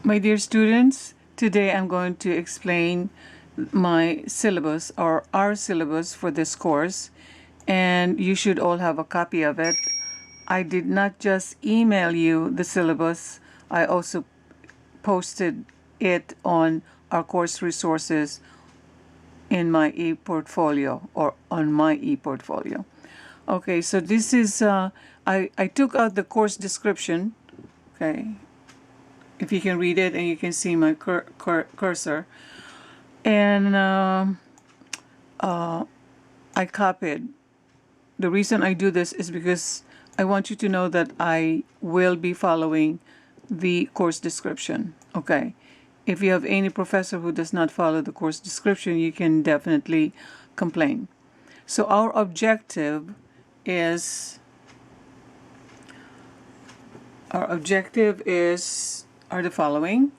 My dear students, today I'm going to explain my syllabus or our syllabus for this course, and you should all have a copy of it. I did not just email you the syllabus, I also posted it on our course resources in my e-portfolio or on my e-portfolio. Okay, so this is, I took out the course description, okay, if you can read it and you can see my cursor. And I copied. The reason I do this is because I want you to know that I will be following the course description. Okay. If you have any professor who does not follow the course description, you can definitely complain. So our objective is are the following,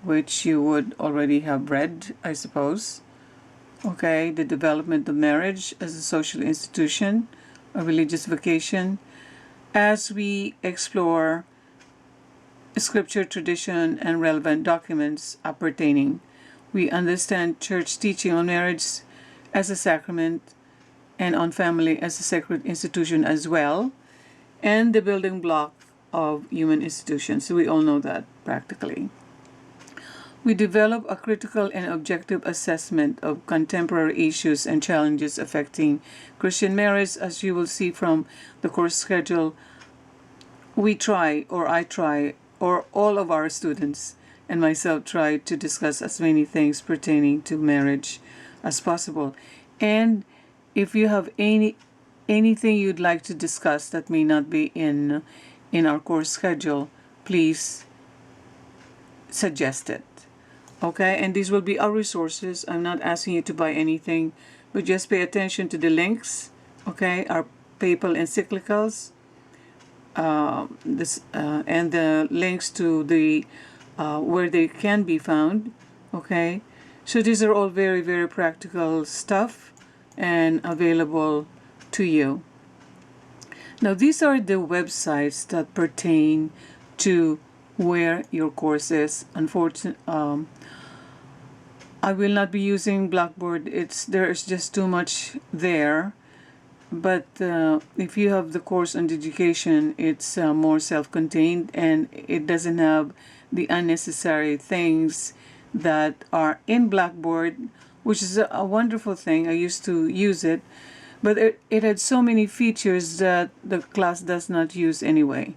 which you would already have read, I suppose. Okay, the development of marriage as a social institution, a religious vocation, as we explore scripture, tradition, and relevant documents appertaining. We understand church teaching on marriage as a sacrament and on family as a sacred institution as well, and the building block of human institutions. So we all know that practically. We develop a critical and objective assessment of contemporary issues and challenges affecting Christian marriage. As you will see from the course schedule, I try, or all of our students and myself try to discuss as many things pertaining to marriage as possible. And if you have anything you'd like to discuss that may not be in our course schedule, please suggest it. Okay, and these will be our resources. I'm not asking you to buy anything, but just pay attention to the links. Okay, our papal encyclicals, and the links to the where they can be found. Okay, so these are all very, very practical stuff and available to you. Now, these are the websites that pertain to where your course is. Unfortunately, I will not be using Blackboard. There's just too much there. But if you have the course on education, it's more self-contained and it doesn't have the unnecessary things that are in Blackboard, which is a wonderful thing. I used to use it, but it had so many features that the class does not use anyway.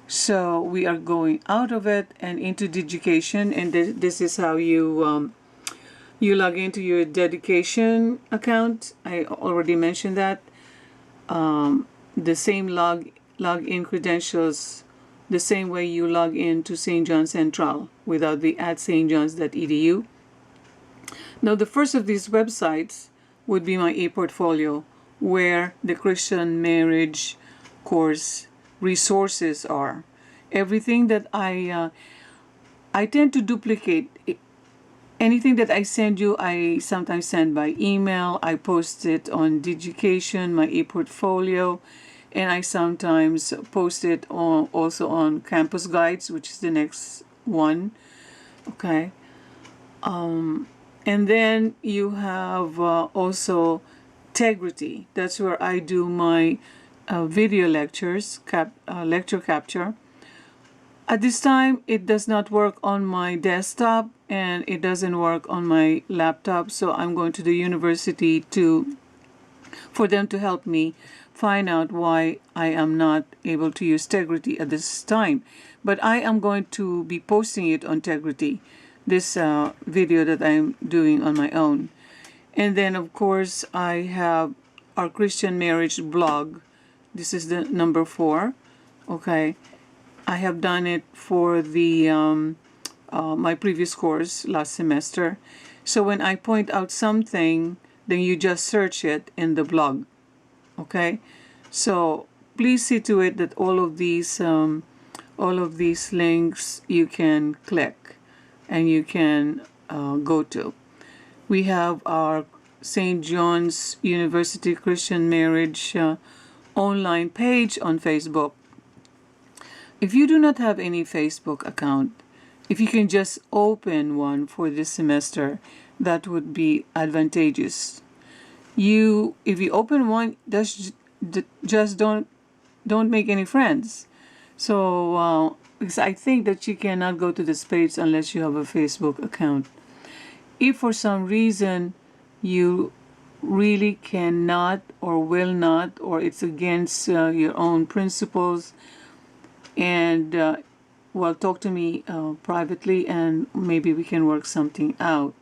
So we are going out of it and into dedication, and this is how you log into your dedication account. I already mentioned that. The same login credentials, the same way you log in to St. John Central without the @stjohns.edu. Now, the first of these websites would be my e-portfolio, where the Christian marriage course resources are. Everything that I tend to duplicate. Anything that I send you, I sometimes send by email. I post it on Digication, my e-portfolio, and I sometimes post it also on Campus Guides, which is the next one. Okay. And then you have also Tegrity. That's where I do my video lectures, lecture capture. At this time, it does not work on my desktop and it doesn't work on my laptop, so I'm going to the university for them to help me find out why I am not able to use Tegrity at this time. But I am going to be posting it on Tegrity, this video that I'm doing on my own. And then, of course, I have our Christian marriage blog. This is the number 4. Okay. I have done it for the my previous course last semester. So when I point out something, then you just search it in the blog. Okay, so please see to it that all of these links you can click and you can go to. We have our St. John's University Christian Marriage online page on Facebook. If you do not have any Facebook account, if you can just open one for this semester, that would be advantageous. If you open one, just don't make any friends. So because I think that you cannot go to this page unless you have a Facebook account. If for some reason you really cannot or will not, or it's against your own principles, and well, talk to me privately and maybe we can work something out.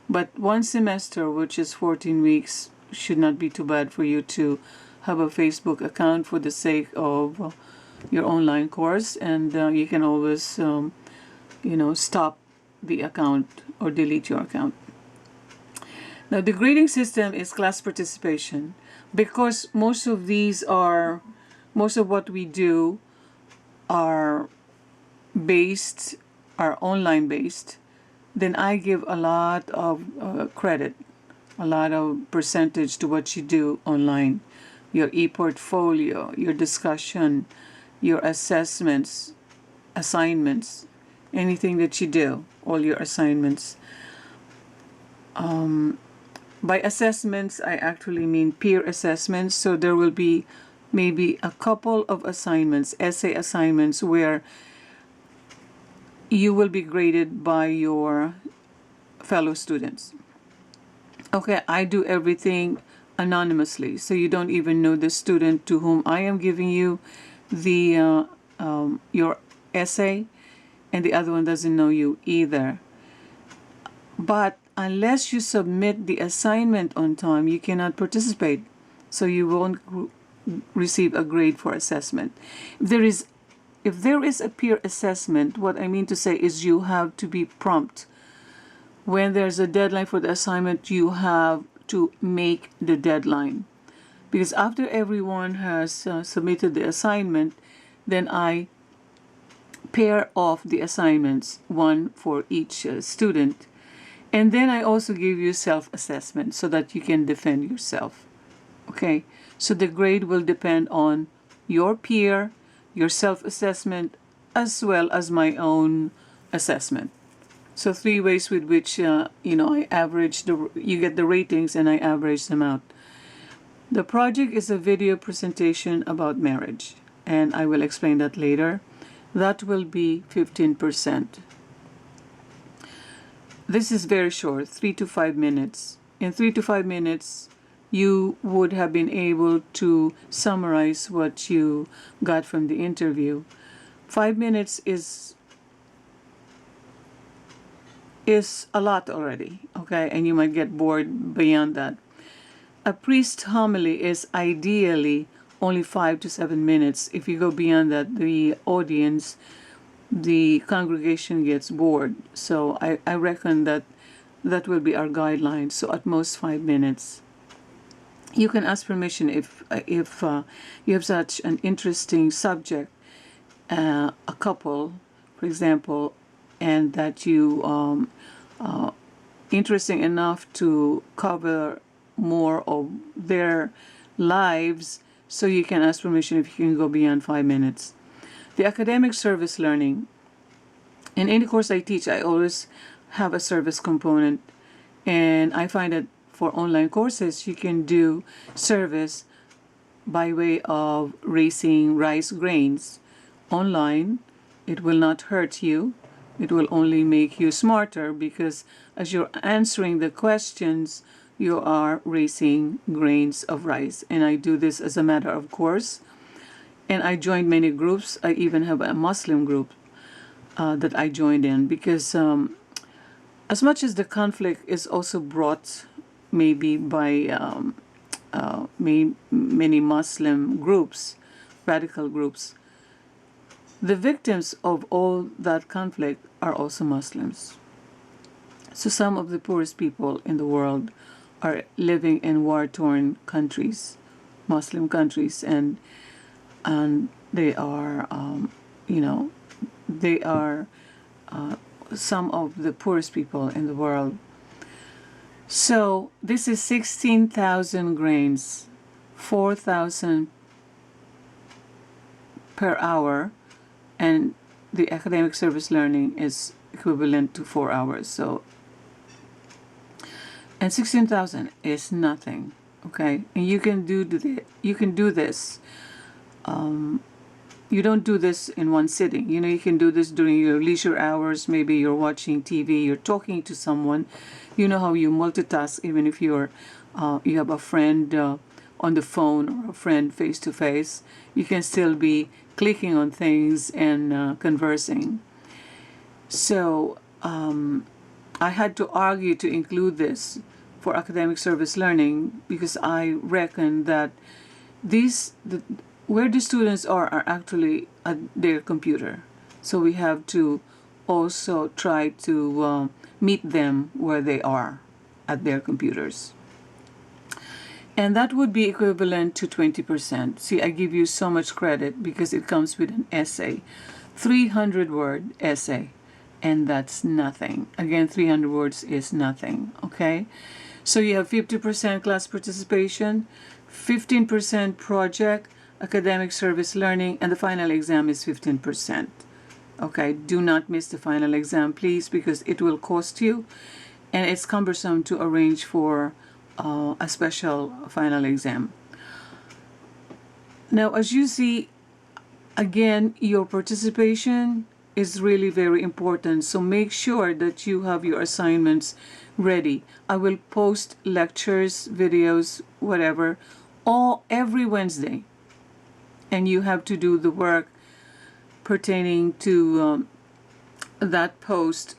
But one semester, which is 14 weeks, should not be too bad for you to have a Facebook account for the sake of your online course, and you can always stop the account or delete your account. Now, the grading system is class participation, because most of what we do are online based. Then I give a lot of credit, a lot of percentage to what you do online. Your e-portfolio, your discussion, your assessments, assignments, anything that you do, all your assignments. By assessments, I actually mean peer assessments. So there will be maybe a couple of assignments, essay assignments, where you will be graded by your fellow students. Okay, I do everything anonymously, so you don't even know the student to whom I am giving you the your essay, and the other one doesn't know you either. But unless you submit the assignment on time, you cannot participate, so you won't receive a grade for assessment. If there is a peer assessment, what I mean to say is you have to be prompt. When there's a deadline for the assignment, you have to make the deadline. Because after everyone has submitted the assignment, then I pair off the assignments, one for each student. And then I also give you self-assessment so that you can defend yourself. Okay? So the grade will depend on your peer, your self-assessment, as well as my own assessment. So 3 ways with which I average you get the ratings and I average them out. The project is a video presentation about marriage, and I will explain that later. That will be 15%. This is very short, 3 to 5 minutes. In 3 to 5 minutes, you would have been able to summarize what you got from the interview. 5 minutes is a lot already, okay? And you might get bored beyond that. A priest homily is ideally only 5 to 7 minutes. If you go beyond that, the congregation gets bored. So I reckon that will be our guideline. So at most 5 minutes. You can ask permission if you have such an interesting subject, a couple, for example, and that you interesting enough to cover more of their lives, so you can ask permission if you can go beyond 5 minutes. The academic service learning. In any course I teach, I always have a service component, and I find that for online courses, you can do service by way of raising rice grains online. It will not hurt you. It will only make you smarter, because as you're answering the questions, you are raising grains of rice. And I do this as a matter of course. And I joined many groups. I even have a Muslim group that I joined in, because as much as the conflict is also brought maybe by many Muslim groups, radical groups, the victims of all that conflict are also Muslims. So some of the poorest people in the world are living in war-torn countries, Muslim countries, and they are, they are some of the poorest people in the world. So this is 16,000 grains, 4,000 per hour, and the academic service learning is equivalent to 4 hours. So, and 16,000 is nothing. Okay, and you can do this. You don't do this in one sitting. You can do this during your leisure hours. Maybe you're watching TV, you're talking to someone. You know how you multitask, even if you have a friend on the phone or a friend face to face. You can still be clicking on things and conversing. So I had to argue to include this for academic service learning because I reckon that where the students are actually at their computer. So we have to also try to meet them where they are at their computers. And that would be equivalent to 20%. See, I give you so much credit because it comes with an essay. 300-word essay. And that's nothing. Again, 300 words is nothing, okay? So you have 50% class participation, 15% project, academic service learning, and the final exam is 15%. Okay, do not miss the final exam, please, because it will cost you, and it's cumbersome to arrange for a special final exam. Now, as you see, again, your participation is really very important. So make sure that you have your assignments ready. I will post lectures, videos, whatever, every Wednesday. And you have to do the work pertaining to that post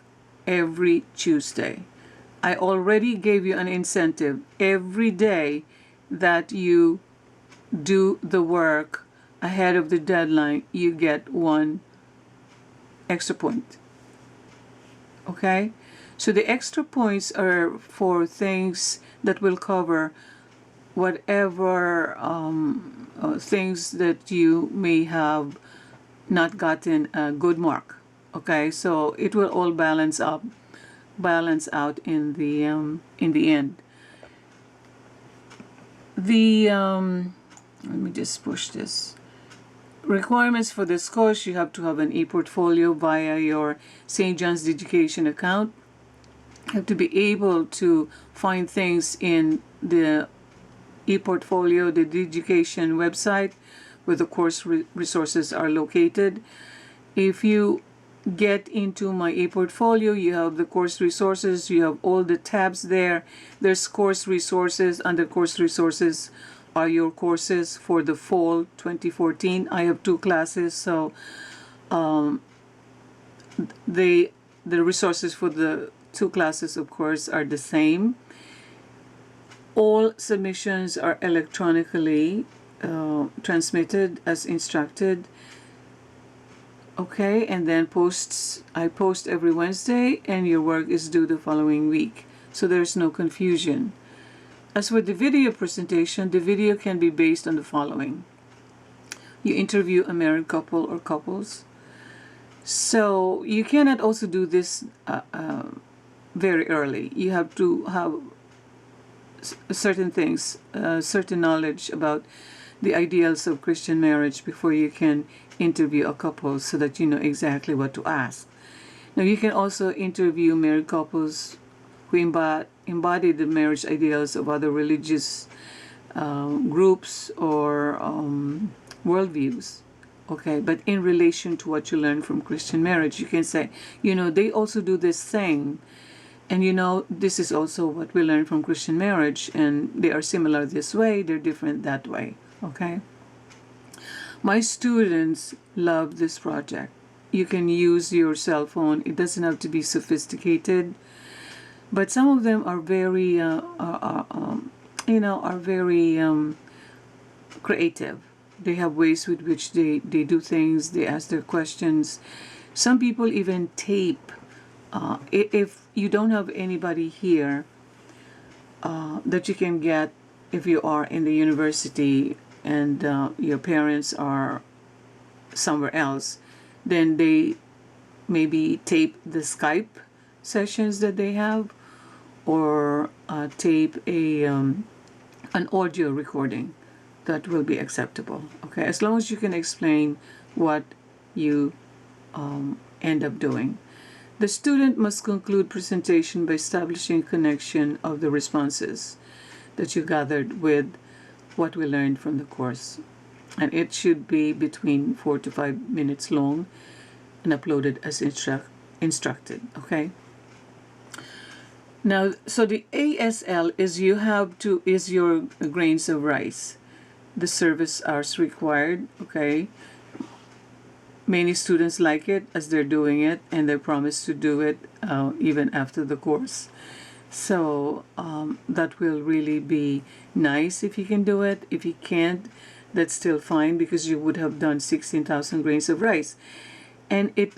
every Tuesday. I already gave you an incentive. Every day that you do the work ahead of the deadline, you get 1 extra point. Okay? So the extra points are for things that will cover whatever things that you may have not gotten a good mark. Okay? So it will all balance out in the end. Let me just push this. Requirements for this course: you have to have an e-portfolio via your St. John's Education account. You have to be able to find things in the e-portfolio, the education website, where the course resources are located. If you get into my e-portfolio, you have the course resources, you have all the tabs there. There's course resources. Under course resources are your courses for the fall 2014. I have 2 classes, so the resources for the 2 classes, of course, are the same. All submissions are electronically transmitted as instructed. Okay, and then I post every Wednesday, and your work is due the following week, so there's no confusion. As for the video presentation, the video can be based on the following. You interview a married couple or couples. So you cannot also do this very early. You have to have certain things, certain knowledge about the ideals of Christian marriage before you can interview a couple, so that you know exactly what to ask. Now, you can also interview married couples who embody the marriage ideals of other religious groups or worldviews. Okay, but in relation to what you learn from Christian marriage, you can say, they also do this thing, and this is also what we learn from Christian marriage, and they are similar this way, they're different that way. Okay, my students love this project. You can use your cell phone. It doesn't have to be sophisticated, but some of them are very creative. They have ways with which they do things. They ask their questions. Some people even tape. If you don't have anybody here that you can get, if you are in the university and your parents are somewhere else, then they maybe tape the Skype sessions that they have, or tape an audio recording. That will be acceptable. Okay, as long as you can explain what you end up doing. The student must conclude presentation by establishing connection of the responses that you gathered with what we learned from the course. And it should be between 4 to 5 minutes long and uploaded as instructed, okay? Now, so the ASL is is your grains of rice. The service hours required, okay? Many students like it as they're doing it, and they promise to do it even after the course. So that will really be nice if you can do it. If you can't, that's still fine, because you would have done 16,000 grains of rice. And it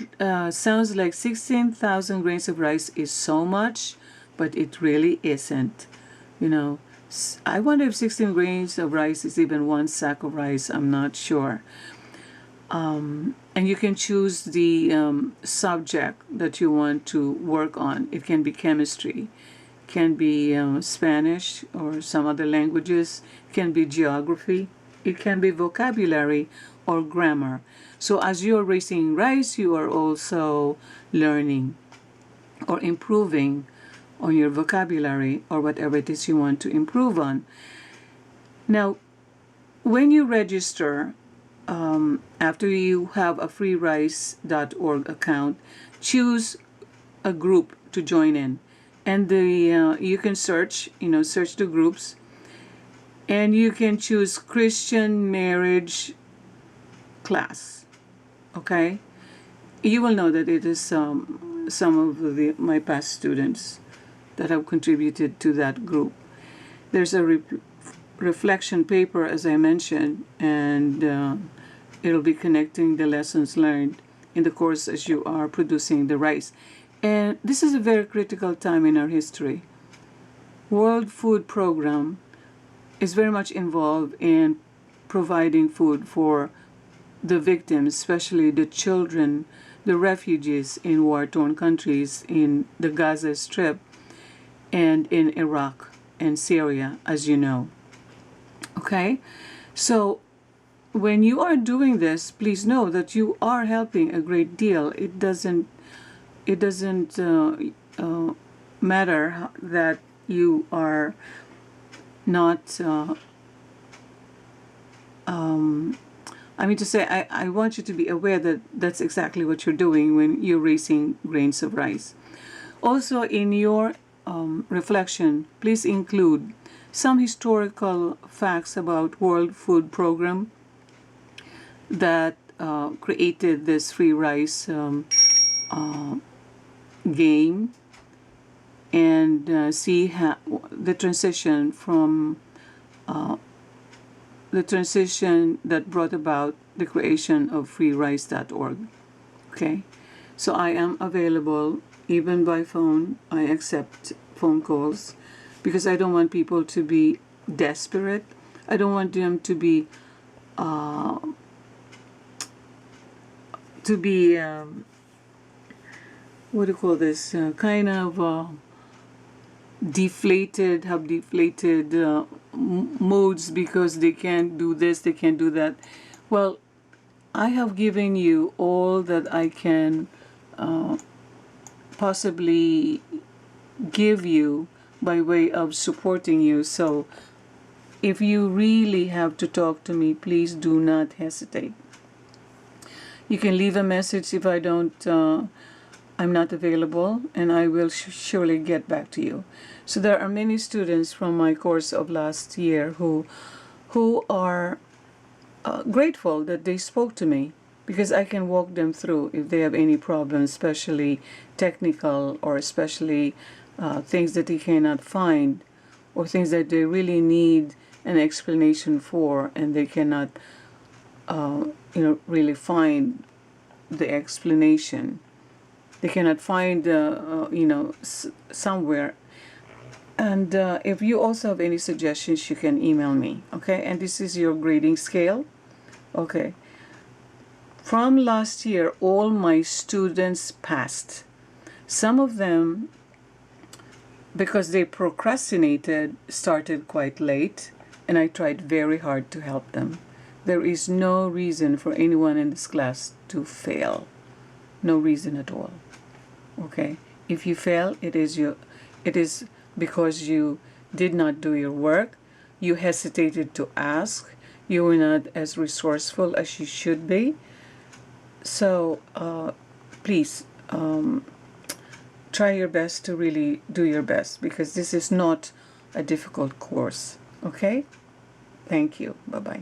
sounds like 16,000 grains of rice is so much, but it really isn't. You know, I wonder if 16 grains of rice is even one sack of rice. I'm not sure. And you can choose the subject that you want to work on. It can be chemistry, can be Spanish or some other languages, can be geography, it can be vocabulary or grammar. So as you're raising rice, you are also learning or improving on your vocabulary or whatever it is you want to improve on. Now, when you register, after you have a freerice.org account, choose a group to join in. And you can search the groups, and you can choose Christian marriage class. Okay, you will know that it is some of my past students that have contributed to that group. There's a reflection paper, as I mentioned, and it'll be connecting the lessons learned in the course as you are producing the rice. And this is a very critical time in our history. World Food Program is very much involved in providing food for the victims, especially the children, the refugees in war-torn countries, in the Gaza Strip, and in Iraq and Syria, as you know. Okay? So when you are doing this, please know that you are helping a great deal. It doesn't matter that you are not I want you to be aware that that's exactly what you're doing when you're raising grains of rice. Also, in your reflection, please include some historical facts about World Food Program that created this free rice game, and see how the transition from the transition that brought about the creation of freerice.org. Okay, so I am available even by phone. I accept phone calls because I don't want people to be desperate. I don't want them to be what do you call this? Kind of deflated, have deflated moods because they can't do this, they can't do that. Well, I have given you all that I can possibly give you by way of supporting you. So if you really have to talk to me, please do not hesitate. You can leave a message if I'm not available, and I will surely get back to you. So there are many students from my course of last year who are grateful that they spoke to me, because I can walk them through if they have any problems, especially technical, or especially things that they cannot find, or things that they really need an explanation for, and they cannot really find the explanation. They cannot find somewhere. And if you also have any suggestions, you can email me. Okay, and this is your grading scale. Okay, from last year, all my students passed. Some of them, because they procrastinated, started quite late, and I tried very hard to help them. There is no reason for anyone in this class to fail. no reason at all. Okay? If you fail, it is because you did not do your work, you hesitated to ask, you were not as resourceful as you should be. So please try your best to really do your best, because this is not a difficult course. Okay? Thank you. Bye-bye.